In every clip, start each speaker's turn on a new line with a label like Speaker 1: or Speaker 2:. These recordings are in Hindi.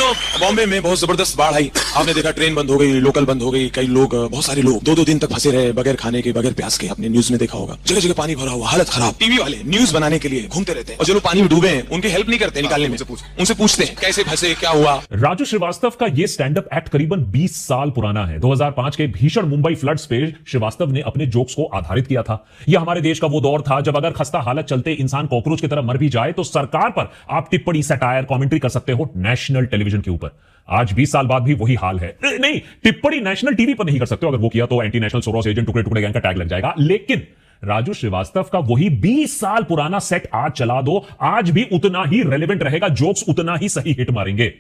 Speaker 1: बॉम्बे में बहुत जबरदस्त बाढ़ आई। आपने देखा ट्रेन बंद हो गई, लोकल बंद हो गई, कई लोग, बहुत सारे लोग 2-2 दिन तक फंसे रहे बगैर खाने के, बगैर प्यास के। आपने न्यूज में देखा होगा, जगह जगह पानी भरा हुआ, हालत खराब। टीवी वाले न्यूज बनाने के लिए घूमते रहते हैं और जो लोग पानी में डूबे हैं उनकी हेल्प नहीं करते निकालने में, उनसे पूछते हैं कैसे फंसे, क्या हुआ।
Speaker 2: राजू श्रीवास्तव का यह स्टैंड अप एक्ट करीबन 20 साल पुराना है। 2005 के भीषण मुंबई फ्लड्स पे श्रीवास्तव ने अपने जोक्स को आधारित किया था। यह हमारे देश का वो दौर था जब अगर खस्ता हालत चलते इंसान कॉकरोच की तरह मर भी जाए तो सरकार पर आप टिप्पणी, सटायर, कमेंट्री कर सकते हो नेशनल टेलीविजन के ऊपर। आज 20 साल बाद भी वही हाल है। नहीं, टिप्पणी नेशनल टीवी पर नहीं कर सकते हो, अगर वो किया तो एंटी नेशनल सोरोस एजेंट, टुकड़े टुकड़े गैंग का टैग लग जाएगा। लेकिन राजू श्रीवास्तव का वही 20 साल पुराना सेट आज चला दो, आज भी उतना ही रेलेवेंट रहेगा, जोक्स उतना ही सही हिट मारेंगे।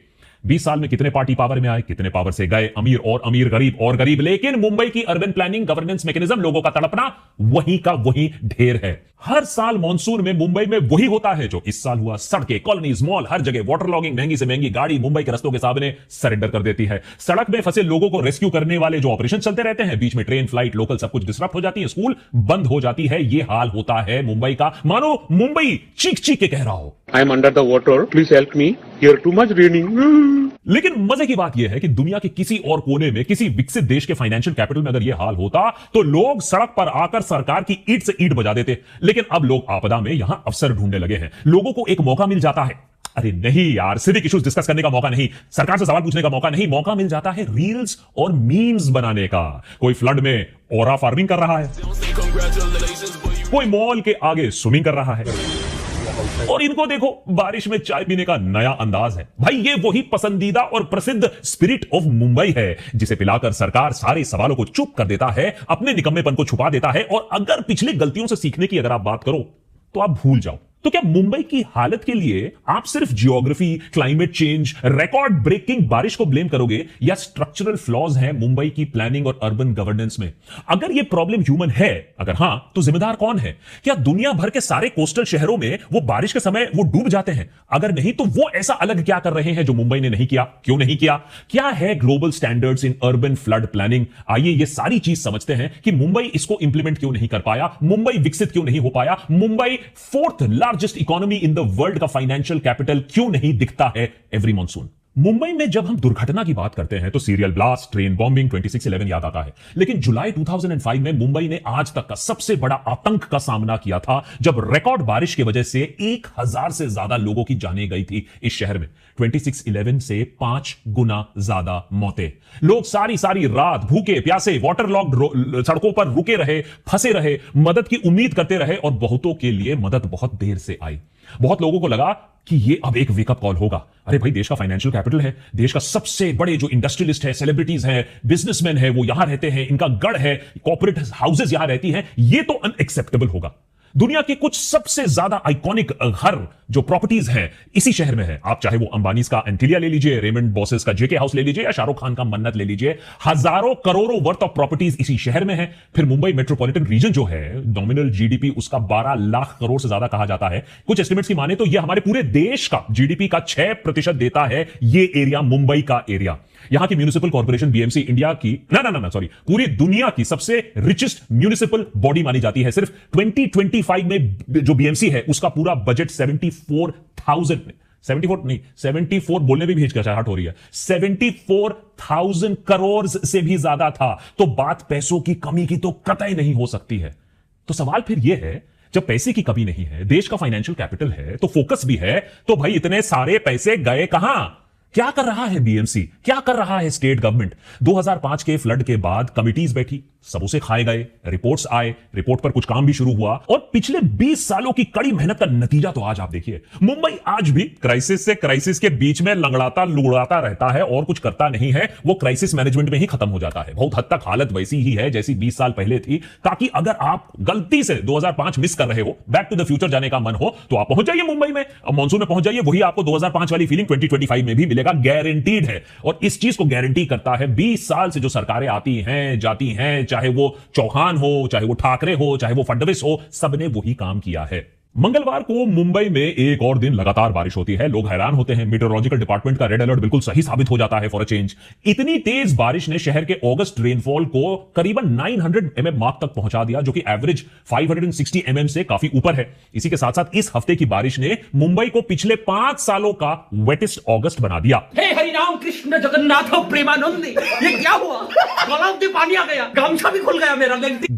Speaker 2: 20 साल में कितने पार्टी पावर में आए, कितने पावर से गए, अमीर और अमीर, गरीब और गरीब, लेकिन मुंबई की अर्बन प्लानिंग गवर्नेंस मैकेनिज्म, लोगों का तड़पना वही का वही ढेर है। हर साल मॉनसून में मुंबई में वही होता है जो इस साल हुआ। सड़कें, कॉलोनीज, मॉल, हर जगह वाटर लॉगिंग, महंगी से महंगी गाड़ी मुंबई के रस्तों के सामने सरेंडर कर देती है। सड़क में फंसे लोगों को रेस्क्यू करने वाले जो ऑपरेशन चलते रहते हैं, बीच में ट्रेन, फ्लाइट, लोकल सब कुछ डिसरप्ट हो जाती है, स्कूल बंद हो जाती है। ये हाल होता है मुंबई का, मानो मुंबई चीख चीख के कह रहा हो,
Speaker 3: I am under the water, please help me, here too much raining.
Speaker 2: लेकिन मजे की बात यह है कि दुनिया के किसी और कोने में, किसी विकसित देश के फाइनेंशियल कैपिटल में अगर यह हाल होता तो लोग सड़क पर आकर सरकार की ईंट से ईंट बजा देते। लेकिन अब लोग आपदा में यहां अवसर ढूंढने लगे हैं, लोगों को एक मौका मिल जाता है। अरे नहीं यार, सिविक इश्यूज डिस्कस करने का मौका नहीं, सरकार से सवाल पूछने का मौका नहीं, मौका मिल जाता है रील्स और मीम्स बनाने का। कोई फ्लड में ओरा फार्मिंग कर रहा है, कोई मॉल के आगे स्विमिंग कर रहा है, और इनको देखो बारिश में चाय पीने का नया अंदाज है। भाई ये वही पसंदीदा और प्रसिद्ध स्पिरिट ऑफ मुंबई है जिसे पिलाकर सरकार सारे सवालों को चुप कर देता है, अपने निकम्मेपन को छुपा देता है, और अगर पिछली गलतियों से सीखने की अगर आप बात करो तो आप भूल जाओ। तो क्या मुंबई की हालत के लिए आप सिर्फ geography, climate change, record breaking बारिश को ब्लेम करोगे, या स्ट्रक्चरल फ्लॉज हैं मुंबई की प्लानिंग और अर्बन गवर्नेंस में? अगर यह प्रॉब्लम ह्यूमन है, अगर हां, तो जिम्मेदार कौन है? क्या दुनिया भर के सारे कोस्टल शहरों में वो बारिश के समय वो डूब जाते हैं? अगर नहीं तो वो ऐसा अलग क्या कर रहे हैं जो मुंबई ने नहीं किया? क्यों नहीं किया? क्या है global standards in urban flood planning? आइए ये सारी चीज समझते हैं कि मुंबई इसको इंप्लीमेंट क्यों नहीं कर पाया, मुंबई विकसित क्यों नहीं हो पाया, Mumbai fourth largest economy in the world का फाइनेंशियल कैपिटल क्यों नहीं दिखता है एवरी मॉनसून। मुंबई में जब हम दुर्घटना की बात करते हैं तो सीरियल ब्लास्ट, ट्रेन बॉम्बिंग, 26/11 याद आता है। लेकिन जुलाई 2005 में मुंबई ने आज तक का सबसे बड़ा आतंक का सामना किया था जब रिकॉर्ड बारिश की वजह से 1000 से ज्यादा लोगों की जानें गई थी इस शहर में। 26/11 से 5 गुना ज्यादा मौतें। लोग सारी सारी रात भूखे प्यासे वाटर लॉक्ड सड़कों पर रुके रहे, फंसे रहे, मदद की उम्मीद करते रहे, और बहुतों के लिए मदद बहुत देर से आई। बहुत लोगों को लगा कि ये अब एक वेकअप कॉल होगा। अरे भाई, देश का फाइनेंशियल कैपिटल है, देश का सबसे बड़े जो इंडस्ट्रियलिस्ट है, सेलिब्रिटीज हैं, बिजनेसमैन है, वो यहां रहते हैं, इनका गढ़ है, कॉर्पोरेट हाउसेज यहां रहती हैं, ये तो अनएक्सेप्टेबल होगा। दुनिया के कुछ सबसे ज्यादा आइकॉनिक घर जो प्रॉपर्टीज हैं इसी शहर में है। आप चाहे वो अंबानीज का एंटिलिया ले लीजिए, रेमंड बॉसेस का जेके हाउस ले लीजिए, या शाहरुख खान का मन्नत ले लीजिए, हजारों करोड़ों वर्थ ऑफ प्रॉपर्टीज इसी शहर में है। फिर मुंबई मेट्रोपॉलिटन रीजन जो है, नॉमिनल जीडीपी उसका 12 लाख करोड़ से ज्यादा कहा जाता है। कुछ एस्टिमेट्स की माने तो यह हमारे पूरे देश का जीडीपी का 6% देता है ये एरिया, मुंबई का एरिया। यहां की म्यूनिसिपल कॉर्पोरेशन बीएमसी इंडिया की पूरी दुनिया की सबसे रिचेस्ट म्यूनिसिपल बॉडी मानी जाती है। सिर्फ 2025 में जो बीएमसी है उसका पूरा बजट 74 बोलने भी हिचकिचाहट हो रही है, 74,000 करोड़ से भी ज्यादा था। तो बात पैसों की कमी की तो कतई नहीं हो सकती है। तो सवाल फिर यह है, जब पैसे की कमी नहीं है, देश का फाइनेंशियल कैपिटल है, तो फोकस भी है, तो भाई इतने सारे पैसे गए कहां? क्या कर रहा है बीएमसी, क्या कर रहा है स्टेट गवर्नमेंट? 2005 के फ्लड के बाद कमिटीज बैठी, सब उसे खाए गए, रिपोर्ट्स आए, रिपोर्ट पर कुछ काम भी शुरू हुआ, और पिछले 20 सालों की कड़ी मेहनत का नतीजा तो आज आप देखिए। मुंबई आज भी क्राइसिस से क्राइसिस के बीच में लंगड़ाता लुगड़ाता रहता है और कुछ करता नहीं है। वो क्राइसिस मैनेजमेंट में ही खत्म हो जाता है। बहुत हद तक हालत वैसी ही है जैसी 20 साल पहले थी। ताकि अगर आप गलती से 2005 मिस कर रहे हो, बैक टू द फ्यूचर जाने का मन हो, तो आप पहुंच जाइए मुंबई में, मॉनसून में पहुंच जाइए, वही आपको 2005 वाली फीलिंग 2025 में भी मिलेगा, गारंटीड है। और इस चीज को गारंटी करता है 20 साल से जो सरकारें आती हैं जाती हैं, चाहे वो चौहान हो, चाहे वो ठाकरे हो, चाहे वो फडणवीस हो, सबने वही काम किया है। मंगलवार को मुंबई में एक और दिन लगातार बारिश होती है। लोग हैरान होते हैं, मेट्रोलॉजिकल डिपार्टमेंट का रेड अलर्ट बिल्कुल सही साबित हो जाता है फॉर अ चेंज। इतनी तेज बारिश ने शहर के अगस्त रेनफॉल को करीबन 900 mm मार्क तक पहुंचा दिया, जो कि एवरेज 560 mm से काफी ऊपर है। इसी के साथ साथ इस हफ्ते की बारिश ने मुंबई को पिछले 5 सालों का वेटेस्ट अगस्त बना दिया।
Speaker 4: राम कृष्ण जगन्नाथ प्रेमानंदी। ये क्या हुआ? गलाव से पानी आ गया, गमछा भी खुल गया मेरा।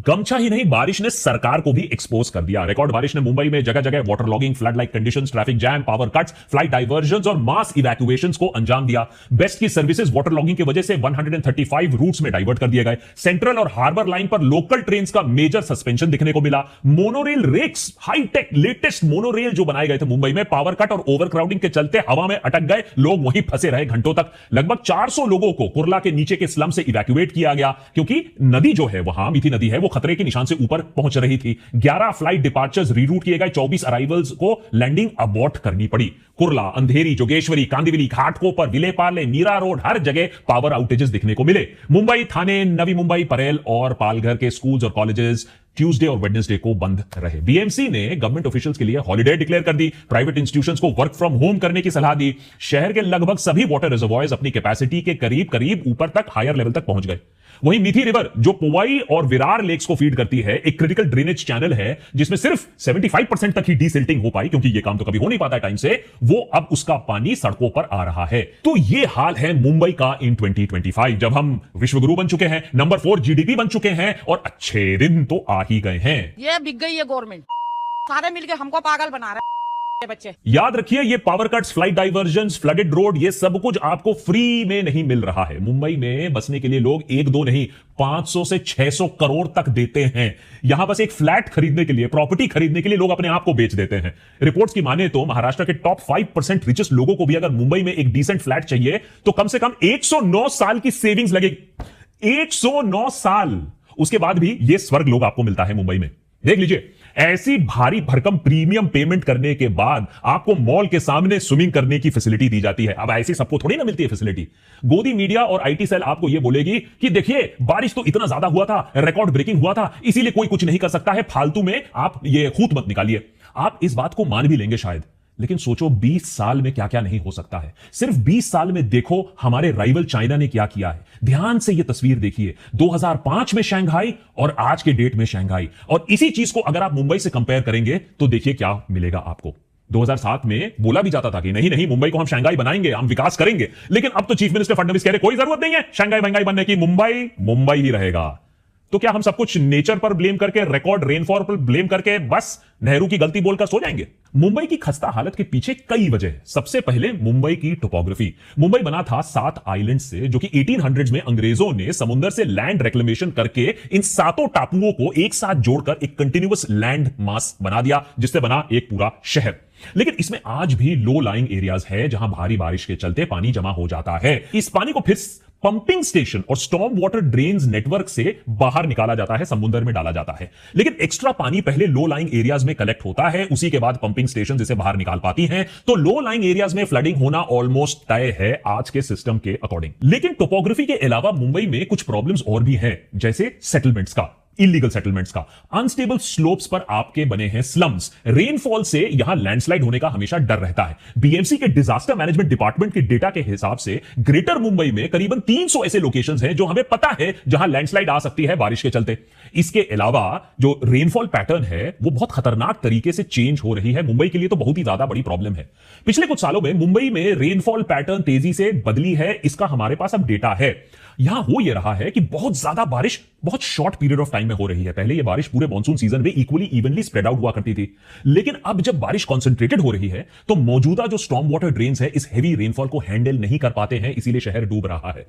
Speaker 2: गमछा ही नहीं, बारिश ने सरकार को भी एक्सपोज कर दिया। रिकॉर्ड बारिश ने मुंबई में जगह जगह water logging, flood like conditions, traffic jam, power cuts, flight divergence और मास इवैक्यूएशंस को अंजाम दिया। बेस्ट की सर्विसेज वाटर लॉगिंग की वजह से 135 रूट्स में डाइवर्ट कर दिए गए। सेंट्रल और हार्बर लाइन पर लोकल ट्रेन का मेजर सस्पेंशन दिखने को मिला। Monorail rakes, high tech latest monorail जो बनाए गए थे मुंबई में, पावर कट और ओवरक्राउडिंग के चलते हवा में अटक गए। लोग वहीं फंसे रहे घंटों तक। लगभग 400 लोगों को कुर्ला के नीचे के स्लम से इवैक्यूएट किया गया, क्योंकि नदी जो है वहां, मीठी नदी है, वो खतरे के निशान से ऊपर पहुंच रही थी। 11 फ्लाइट डिपार्चर्स रीरूट किए गए। 24 अराइवल्स को लैंडिंग अबॉर्ट करनी पड़ी। कुर्ला, अंधेरी, जोगेश्वरी, कांदिवली, घाटकोपर, विलेपार्ले, मीरा रोड, हर जगह पावर आउटेजेस दिखने को मिले। मुंबई, थाने, नवी मुंबई, परेल और पालघर के स्कूल्स और कॉलेजेस ट्यूसडे और वेडनेसडे को बंद रहे। बीएमसी ने गवर्नमेंट ऑफिशियल्स के लिए हॉलिडे डिक्लेयर कर दी। प्राइवेट इंस्टीट्यूशंस को वर्क फ्रॉम होम करने की सलाह दी। शहर के लगभग सभी वाटर रिजर्वॉयर्स अपनी कैपेसिटी के करीब करीब ऊपर तक, हायर लेवल तक पहुंच गए। वहीं मीठी रिवर, जो पोवाई और विरार लेक्स को फीड करती है, एक क्रिटिकल ड्रेनेज चैनल है जिसमें सिर्फ 75% तक ही डीसिल्टिंग हो पाई, क्योंकि यह काम तो कभी हो नहीं पाता टाइम से, वो अब उसका पानी सड़कों पर आ रहा है। तो यह हाल है मुंबई का इन 2025, जब हम विश्वगुरु बन चुके हैं, नंबर 4 जीडीपी बन चुके हैं और अच्छे दिन तो आ ही गए हैं।
Speaker 5: ये बिक गई है गवर्नमेंट, सारे मिलके हमको पागल बना रहे हैं बच्चे।
Speaker 2: याद रखिए, ये power cuts, flight divergence, flooded road, ये सब कुछ आपको फ्री में नहीं मिल रहा है। मुंबई में बसने के लिए लोग 1-2 नहीं, 500 से 600 करोड़ तक देते हैं। यहां बस एक फ्लैट खरीदने के लिए, प्रॉपर्टी खरीदने के लिए लोग अपने आप को बेच देते हैं। रिपोर्ट्स की माने तो महाराष्ट्र के टॉप 5% रिचेस्ट लोगों को भी अगर मुंबई में एक डिसेंट फ्लैट चाहिए तो कम से कम 109 साल की सेविंग्स लगेगी। 109 साल, उसके बाद भी ये स्वर्ग लोग आपको मिलता है मुंबई में। देख लीजिए, ऐसी भारी भरकम प्रीमियम पेमेंट करने के बाद आपको मॉल के सामने स्विमिंग करने की फैसिलिटी दी जाती है। अब ऐसी सबको थोड़ी ना मिलती है फैसिलिटी। गोदी मीडिया और आईटी सेल आपको यह बोलेगी कि देखिए, बारिश तो इतना ज्यादा हुआ था, रिकॉर्ड ब्रेकिंग हुआ था, इसीलिए कोई कुछ नहीं कर सकता है, फालतू में आप ये खूत मत निकालिए। आप इस बात को मान भी लेंगे शायद, लेकिन सोचो 20 साल में क्या क्या नहीं हो सकता है। सिर्फ 20 साल में देखो हमारे राइवल चाइना ने क्या किया है। ध्यान से यह तस्वीर देखिए, 2005 में शंघाई और आज के डेट में शंघाई, और इसी चीज को अगर आप मुंबई से कंपेयर करेंगे तो देखिए क्या मिलेगा आपको। 2007 में बोला भी जाता था कि नहीं नहीं, मुंबई को हम शंघाई बनाएंगे, हम विकास करेंगे, लेकिन अब तो चीफ मिनिस्टर फडणवीस कह रहे कोई जरूरत नहीं है शंघाई मंगाई बनने की, मुंबई मुंबई ही रहेगा। तो क्या हम सब कुछ नेचर पर ब्लेम करके, रिकॉर्ड रेनफॉल पर ब्लेम करके बस नेहरू की गलती बोलकर सो जाएंगे? मुंबई की खस्ता हालत के पीछे कई वजह है। सबसे पहले मुंबई की टोपोग्राफी। मुंबई बना था 7 आइलैंड से, जो कि 1800s में अंग्रेजों ने समुद्र से लैंड रिक्लेमेशन करके इन 7 टापुओं को एक साथ जोड़कर एक कंटिन्यूअस लैंड मास बना दिया, जिससे बना एक पूरा शहर। लेकिन इसमें आज भी लो लाइंग एरियाज है जहां भारी बारिश के चलते पानी जमा हो जाता है। इस पानी को फिर पंपिंग स्टेशन और स्टॉर्म वाटर ड्रेन्स नेटवर्क से बाहर निकाला जाता है, समुद्र में डाला जाता है। लेकिन एक्स्ट्रा पानी पहले लो लाइंग एरियाज में कलेक्ट होता है, उसी के बाद पंपिंग स्टेशन इसे बाहर निकाल पाती हैं। तो लो लाइंग एरियाज में फ्लडिंग होना ऑलमोस्ट तय है आज के सिस्टम के अकॉर्डिंग। लेकिन टोपोग्राफी के अलावा मुंबई में कुछ प्रॉब्लम्स और भी हैं, जैसे सेटलमेंट्स का, इलीगल सेटलमेंट्स का। अनस्टेबल स्लोप्स पर आपके बने हैं स्लम्स। रेनफॉल से यहां लैंडस्लाइड होने का हमेशा डर रहता है। बीएमसी के डिजास्टर मैनेजमेंट डिपार्टमेंट के डेटा के हिसाब से ग्रेटर मुंबई में करीबन 300 ऐसे लोकेशंस हैं जो हमें पता है जहां लैंडस्लाइड आ सकती है बारिश के चलते। इसके अलावा जो रेनफॉल पैटर्न है वो बहुत खतरनाक तरीके से चेंज हो रही है। मुंबई के लिए तो बहुत ही ज्यादा बड़ी प्रॉब्लम है। पिछले कुछ सालों में मुंबई में रेनफॉल पैटर्न तेजी से बदली है, इसका हमारे पास अब डेटा है। यहां हो यह रहा है कि बहुत ज्यादा बारिश बहुत शॉर्ट पीरियड ऑफ टाइम में हो रही है। पहले यह बारिश पूरे मॉनसून सीजन में इक्वली इवनली स्प्रेड आउट हुआ करती थी, लेकिन अब जब बारिश कॉन्सेंट्रेटेड हो रही है तो मौजूदा जो स्टॉर्म वाटर ड्रेन्स है इस हेवी रेनफॉल को हैंडल नहीं कर पाते हैं, इसीलिए शहर डूब रहा है।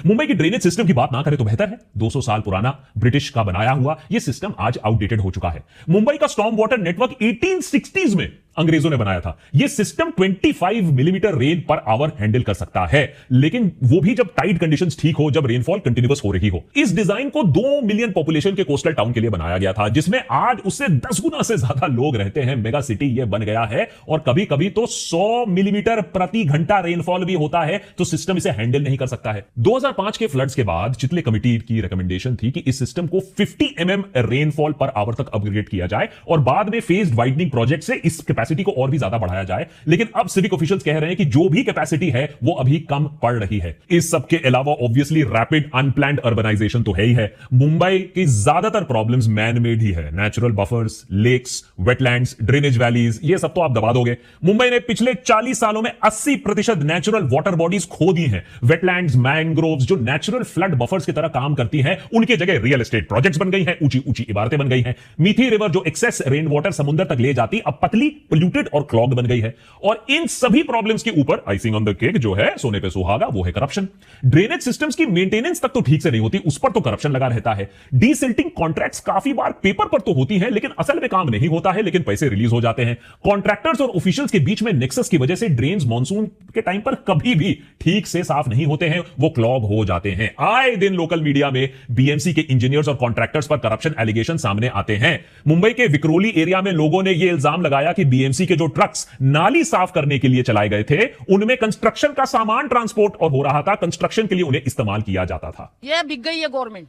Speaker 2: मुंबई की ड्रेनेज सिस्टम की बात ना करें तो बेहतर है। 200 साल पुराना ब्रिटिश का बनाया हुआ यह सिस्टम आज आउटडेटेड हो चुका है। मुंबई का स्टॉर्म वाटर नेटवर्क 1860s में अंग्रेजों ने बनाया था। यह system 25 millimetre rain per hour handle कर सकता है, लेकिन वो भी जब टाइड कंडीशंस ठीक हो, जब रेनफॉल कंटिन्यूअस हो रही हो। इस डिजाइन को 2 मिलियन पॉपुलेशन के कोस्टल टाउन के लिए बनाया गया था, जिसमें आज उससे 10 गुना से ज्यादा लोग रहते हैं। मेगा सिटी यह बन गया है और कभी कभी तो 100 मिलीमीटर प्रति घंटा रेनफॉल भी होता है, तो सिस्टम इसे हैंडल नहीं कर सकता है। 2005 के फ्लड्स के बाद चितले कमिटी की रिकमेंडेशन थी कि इस सिस्टम को 50 mm रेनफॉल पर आवर तक अपग्रेड किया जाए और बाद में फेज्ड वाइडनिंग प्रोजेक्ट से इस कैपेसिटी को और भी ज्यादा बढ़ाया जाए, लेकिन अब सिविक ऑफिशियल्स कह रहे हैं कि जो भी कैपेसिटी है वो अभी कम पड़ रही है। इस सब के अलावा ऑब्वियसली रैपिड अनप्लान्ड अर्बनाइजेशन तो है ही है। मुंबई की ज्यादातर प्रॉब्लम्स मैन मेड ही है, natural buffers, lakes, wetlands, drainage valleys, ये सब तो आप दबा दोगे। मुंबई ने पिछले 40 सालों में 80% नेचुरल वाटर बॉडीज खो दी हैं। वेटलैंड्स, मैंग्रोव्स जो नेचुरल फ्लड बफर्स की तरह काम करती हैं, उनके जगह रियल एस्टेट प्रोजेक्ट्स बन गई हैं, ऊंची ऊंची इमारतें बन गई हैं। मीठी रिवर जो एक्सेस रेन वाटर समुद्र तक ले जाती, अब पतली, पोल्यूटेड और क्लॉग्ड बन गई है। और इन सभी प्रॉब्लम्स के ऊपर आइसिंग ऑन द केक जो है, सोने पे सुहागा, वो है करप्शन। ड्रेनेज सिस्टम्स की मेंटेनेंस तक तो ठीक से नहीं होती, उस पर तो करप्शन लगा रहता है। डीसिल्टिंग कॉन्ट्रैक्ट्स काफी बार पेपर पर तो होती है, लेकिन असल में काम नहीं होता है, लेकिन पैसे रिलीज हो जाते हैं। कॉन्ट्रैक्टर्स और ऑफिशियल्स के बीच में नेक्सस की वजह से ड्रेन्स मॉनसून के टाइम पर कभी भी ठीक से साफ नहीं होते हैं, वो क्लॉग हो जाते हैं। आए दिन लोकल मीडिया में बीएमसी के इंजीनियर्स और कॉन्ट्रैक्टर्स पर करप्शन एलिगेशन सामने आते हैं। मुंबई के विक्रोली एरिया में लोगों ने यह इल्जाम लगाया कि बीएमसी के जो ट्रक्स नाली साफ करने के लिए चलाए गए थे, उनमें कंस्ट्रक्शन का सामान ट्रांसपोर्ट और हो रहा था, कंस्ट्रक्शन के लिए उन्हें इस्तेमाल किया जाता था।
Speaker 5: ये बिक गई है गवर्नमेंट,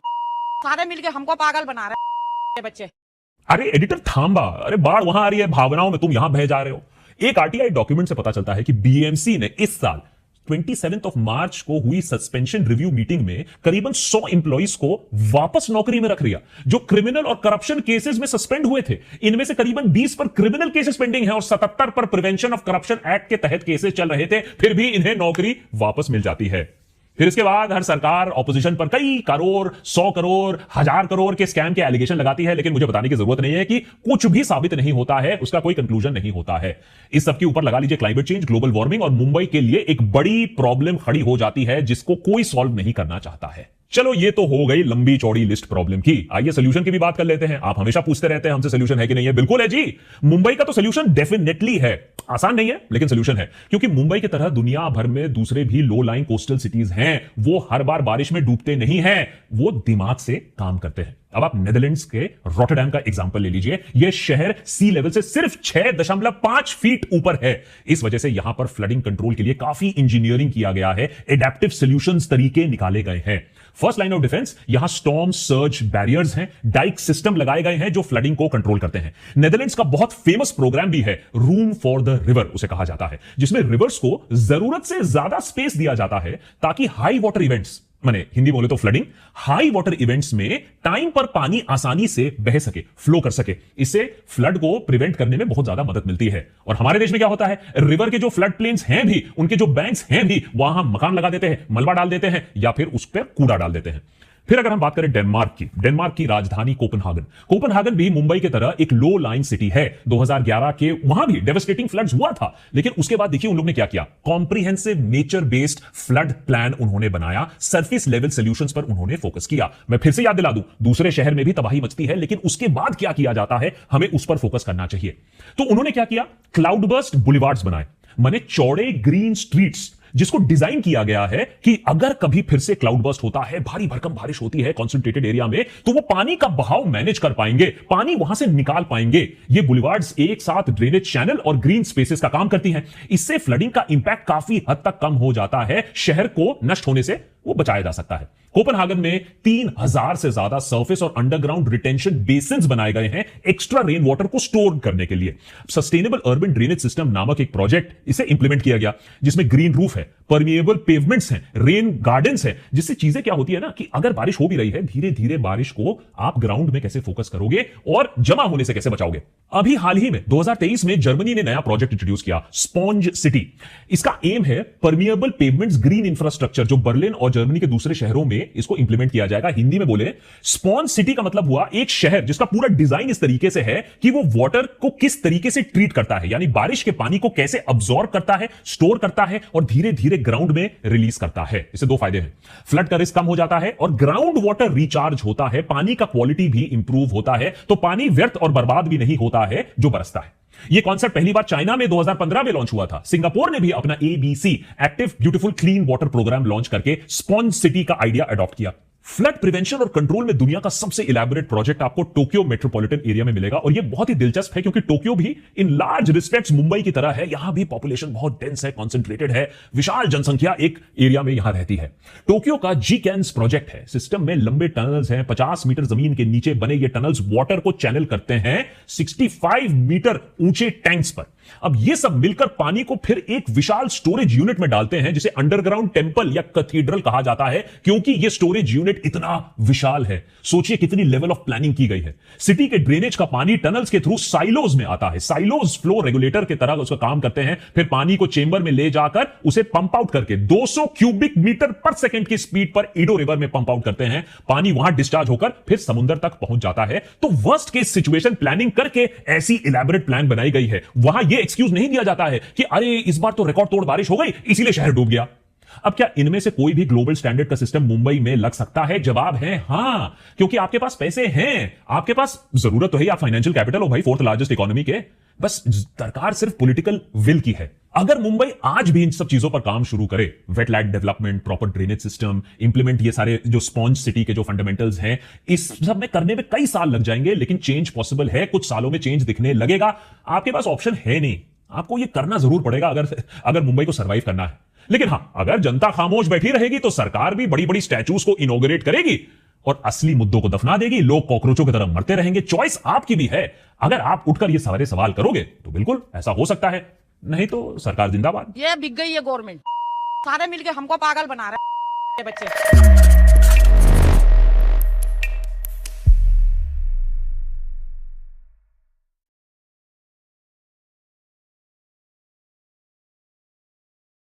Speaker 5: सारे मिलके हमको पागल बना रहे हैं बच्चे।
Speaker 2: अरे एडिटर थांबा, अरे बाढ़ वहां आ रही है, भावनाओं में तुम यहां बह जा रहे हो। एक आरटीआई डॉक्यूमेंट से पता चलता है कि बीएमसी ने इस साल 27 मार्च को हुई सस्पेंशन रिव्यू मीटिंग में करीबन 100 एम्प्लॉइज को वापस नौकरी में रख लिया, जो क्रिमिनल और करप्शन केसेस में सस्पेंड हुए थे। इनमें से करीबन 20 पर क्रिमिनल केसेस पेंडिंग है और 77 पर प्रिवेंशन ऑफ करप्शन एक्ट के तहत केसेस चल रहे थे, फिर भी इन्हें नौकरी वापस मिल जाती है। फिर इसके बाद हर सरकार ऑपोजिशन पर कई करोड़, 100 करोड़, 1000 करोड़ के स्कैम के एलिगेशन लगाती है, लेकिन मुझे बताने की जरूरत नहीं है कि कुछ भी साबित नहीं होता है, उसका कोई कंक्लूजन नहीं होता है। इस सब के ऊपर लगा लीजिए क्लाइमेट चेंज, ग्लोबल वार्मिंग, और मुंबई के लिए एक बड़ी प्रॉब्लम खड़ी हो जाती है जिसको कोई सॉल्व नहीं करना चाहता है। चलो ये तो हो गई लंबी चौड़ी लिस्ट प्रॉब्लम की, आइए सोल्यूशन की भी बात कर लेते हैं। आप हमेशा पूछते रहते हैं हमसे सोल्यूशन है कि नहीं है, बिल्कुल है जी। मुंबई का तो सोल्यूशन डेफिनेटली है, आसान नहीं है लेकिन सोल्यूशन है, क्योंकि मुंबई की तरह दुनिया भर में दूसरे भी लो लाइन कोस्टल सिटीज हैं, वो हर बार बारिश में डूबते नहीं हैं, वो दिमाग से काम करते हैं। अब आप नेदरलैंड्स के रॉटरडैम का एग्जांपल ले लीजिए। यह शहर सी लेवल से सिर्फ 6.5 फीट ऊपर है। इस वजह से यहां पर फ्लडिंग कंट्रोल के लिए काफी इंजीनियरिंग किया गया है, एडेप्टिव सॉल्यूशंस तरीके निकाले गए हैं। फर्स्ट लाइन ऑफ डिफेंस यहां स्टॉर्म सर्ज बैरियर्स हैं, डाइक सिस्टम लगाए गए हैं जो फ्लडिंग को कंट्रोल करते हैं। नेदरलैंड्स का बहुत फेमस प्रोग्राम भी है, रूम फॉर द रिवर उसे कहा जाता है, जिसमें रिवर्स को जरूरत से ज्यादा स्पेस दिया जाता है ताकि हाई वाटर इवेंट्स, माने हिंदी बोले तो फ्लडिंग, हाई वाटर इवेंट्स में टाइम पर पानी आसानी से बह सके, फ्लो कर सके। इससे फ्लड को प्रिवेंट करने में बहुत ज्यादा मदद मिलती है। और हमारे देश में क्या होता है, रिवर के जो फ्लड प्लेन्स हैं भी, उनके जो बैंक्स हैं भी, वहां हम मकान लगा देते हैं, मलबा डाल देते हैं या फिर उस पर कूड़ा डाल देते हैं। फिर अगर हम बात करें डेनमार्क की राजधानी कोपेनहागन भी मुंबई की तरह एक लो लाइन सिटी है। 2011 के वहां भी डेवास्टेटिंग फ्लड्स हुआ था, लेकिन उसके बाद देखिए उन लोगों ने क्या किया, comprehensive nature based flood plan उन्होंने बनाया, सरफेस लेवल सॉल्यूशंस पर उन्होंने फोकस किया। मैं फिर से याद दिला दूं, दूसरे शहर में भी तबाही मचती है, लेकिन उसके बाद क्या किया जाता है, हमें उस पर फोकस करना चाहिए। तो उन्होंने क्या किया, क्लाउड बर्स्ट बुलेवार्ड्स बनाए, माने चौड़े ग्रीन स्ट्रीट्स, जिसको डिजाइन किया गया है कि अगर कभी फिर से क्लाउड बर्स्ट होता है, भारी भरकम बारिश होती है कॉन्सेंट्रेटेड एरिया में, तो वो पानी का बहाव मैनेज कर पाएंगे, पानी वहां से निकाल पाएंगे। ये बुलेवार्ड्स एक साथ ड्रेनेज चैनल और ग्रीन स्पेसेस का काम करती हैं। इससे फ्लडिंग का इंपैक्ट काफी हद तक कम हो जाता है, शहर को नष्ट होने से वो बचाया जा सकता है। कोपेनहागन में 3000 से ज्यादा सरफेस और अंडरग्राउंड रिटेंशन बेसिन्स बनाए गए हैं एक्स्ट्रा रेन वाटर को स्टोर करने के लिए। सस्टेनेबल अर्बन ड्रेनेज सिस्टम नामक एक प्रोजेक्ट इसे इंप्लीमेंट किया गया, जिसमें ग्रीन रूफ है, परमिएबल पेवमेंट्स हैं, रेन गार्डन्स हैं, जिससे चीजें क्या होती है ना कि अगर बारिश हो भी रही है, धीरे धीरे बारिश को आप ग्राउंड में कैसे फोकस करोगे और जमा होने से कैसे बचाओगे। अभी हाल ही में 2023 में जर्मनी ने नया प्रोजेक्ट इंट्रोड्यूस किया, स्पॉन्ज सिटी। इसका एम है परमिएबल पेवमेंट्स ग्रीन इंफ्रास्ट्रक्चर, जो बर्लिन और जर्मनी के दूसरे शहरों में इसको इंप्लीमेंट किया जाएगा। हिंदी में बोले स्पॉन्ज सिटी का मतलब हुआ एक शहर जिसका पूरा डिजाइन इस तरीके से है कि वो वाटर को किस तरीके से ट्रीट करता है, यानी बारिश के पानी को कैसे अब्सॉर्ब करता है, स्टोर करता है और धीरे धीरे ग्राउंड में रिलीज करता है। इससे दो फायदे हैं, फ्लड का रिस्क कम हो जाता है और ग्राउंड वाटर रिचार्ज होता है, पानी का क्वालिटी भी इंप्रूव होता है, तो पानी व्यर्थ और बर्बाद भी नहीं होता है जो बरसता है। यह कॉन्सेप्ट पहली बार चाइना में 2015 में लॉन्च हुआ था। सिंगापुर ने भी अपना ABC active beautiful clean water programme launch करके स्पॉन्ज सिटी का आइडिया अडॉप्ट किया। फ्लड प्रिवेंशन और कंट्रोल में दुनिया का सबसे इलैबोरेट प्रोजेक्ट आपको टोक्यो मेट्रोपॉलिटन एरिया में मिलेगा, और यह बहुत ही दिलचस्प है क्योंकि टोक्यो भी इन लार्ज रिस्पेक्ट्स मुंबई की तरह है। यहां भी पॉपुलेशन बहुत डेंस है, कॉन्सेंट्रेटेड है, विशाल जनसंख्या एक एरिया में यहां रहती है। टोक्यो का जी-कैन्स प्रोजेक्ट है। सिस्टम में लंबे टनल्स हैं, 50 मीटर जमीन के नीचे बने ये टनल्स वाटर को चैनल करते हैं 65 मीटर ऊंचे टैंक्स पर। अब ये सब मिलकर पानी को फिर एक विशाल स्टोरेज यूनिट में डालते हैं जिसे अंडरग्राउंड टेंपल या कैथेड्रल कहा जाता है, क्योंकि ये स्टोरेज यूनिट इतना विशाल है। सोचिए कितनी लेवल ऑफ प्लानिंग की गई है। सिटी के ड्रेनेज का पानी टनल्स के थ्रू साइलोज में आता है। साइलोज फ्लो रेगुलेटर की तरह उसका काम करते हैं, फिर पानी को चेंबर में ले जाकर उसे पंप आउट करके 200 क्यूबिक मीटर पर सेकंड की स्पीड पर ईडो रिवर में पंप आउट करते हैं। पानी वहां डिस्चार्ज होकर फिर समुद्र तक पहुंच जाता है। तो वर्स्ट केस सिचुएशन प्लानिंग करके ऐसी इलैबोरेट प्लान बनाई गई है। वहां यह एक्सक्यूज नहीं दिया जाता है कि अरे इस बार तो रिकॉर्ड तोड़ बारिश हो गई इसीलिए शहर डूब गया। अब क्या इनमें से कोई भी ग्लोबल स्टैंडर्ड का सिस्टम मुंबई में लग सकता है? जवाब है हां, क्योंकि आपके पास पैसे हैं, आपके पास जरूरत तो है, आप फाइनेंशियल कैपिटल हो भाई, 4th लार्जेस्ट इकोनॉमी के। बस दरकार सिर्फ पॉलिटिकल विल की है। अगर मुंबई आज भी इन सब चीजों पर काम शुरू करे, wetland development, proper drainage system, implement ये सारे जो स्पॉन्ज सिटी के जो फंडामेंटल्स हैं, इस सब में करने में कई साल लग जाएंगे, लेकिन चेंज पॉसिबल है। कुछ सालों में चेंज दिखने लगेगा। आपके पास ऑप्शन है नहीं, आपको ये करना जरूर पड़ेगा अगर मुंबई को सर्वाइव करना है। लेकिन हां, अगर जनता खामोश बैठी रहेगी तो सरकार भी बड़ी बड़ी स्टैच्यूज को इनॉग्रेट करेगी और असली मुद्दों को दफना देगी। लोग कॉकरोचों की तरह मरते रहेंगे। चॉइस आपकी भी है। अगर आप उठकर ये सारे सवाल करोगे तो बिल्कुल ऐसा हो सकता है, नहीं तो सरकार जिंदाबाद।
Speaker 5: ये बिक गई है गवर्नमेंट, सारे मिलके हमको पागल बना रहे हैं बच्चे।